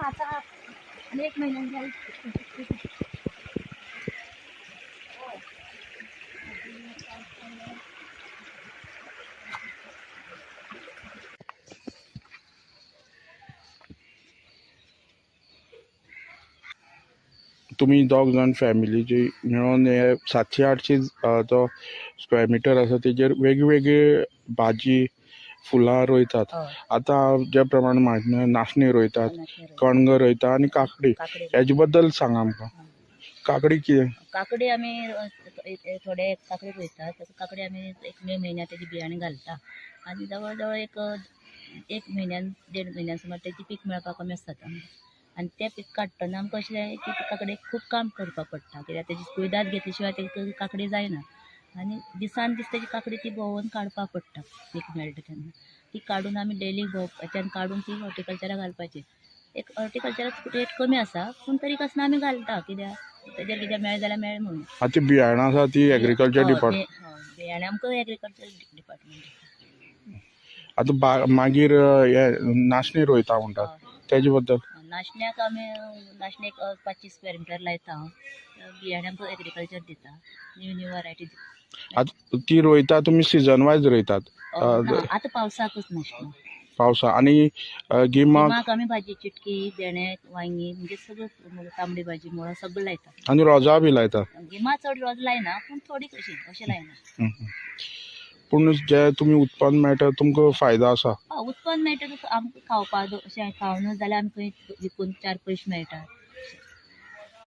आता आणि 1 महिन्यात जाईल. तुम्ही दोग जाण फॅमिलीची मेळून हे 700-800 तो स्क्वेअर मिटर आसा तेजेर वेगवेगळे भाजी फुलां रोयतात. हय, आता ज्या प्रमाणे म्हायती नाशणे रोयतात, नाशणे रोयतात. कणग रोयता आणि काकडी. काकडी हेजे बद्दल सांगा आमकां. काकडी कितें? काकडी आमी थोडे काकडी रोयतात. काकडी आमी 1 मे म्हयन्यात तेजी बियाणे घालता आनी जवळ जवळ एक म्हयन्यान 1.5 म्हयन्यान सुमार तेजी पीक मेळपाक आमी आसता आनी तें पीक काडटना आमकां अशें जाय की काकडीक खूब काम करपाक पडटा, कित्याक तेजी कुयदाद घेतल्या शिवाय तेका काकडी जायना आनी दिसान दीस तेजी काकडी ती भोंवून काडपाक पडटा पीक मेळटा तेन्ना. ती काडून आमी डेली भोंवपाचें आनी काडून ती हॉर्टिकल्चराक घालपाची. एक हॉर्टिकल्चराक रेट कमी आसा पूण तरी आसतना आमी घालता, कित्याक तेजेर कितें मेळ जाल्यार मेळ म्हणून. आतां ती बियाणां आसा ती एग्रीकल्चर डिपार्टमेंट. बियाणे आमकां एग्रीकल्चर डिपार्टमेंट दिता. आतां मागीर हे नाशणे रोयता म्हणटात तेजे बद्दल. नाशण्याक आमी नाशण्याक 500 स्क्वेअर मिटर लायता. बियाणे आमकां एग्रीकल्चर दिता, न्यू वरायटी दिता. आतां ती रोयता तुमी सिजन वायज रोयतात. आतां पावसाकूच नाशण्यां. पावसा आनी गिमाक गिमाक आमी भाजी चिटकी, भेंडे, वांयगी म्हणजे सगळं तांबडी भाजी मुळो सगळं लायता. आनी रोजां बी लायता. गिमा चड रोज लायना पूण थोडी कशी अशें लायना. पूण जे तुमी उत्पन्न मेळटा तुमकां फायदो आसा. उत्पन्न मेळटा आमकां खावपाक अशें खावनूच जाल्यार आमकां विकून 4 पयशे मेळटा.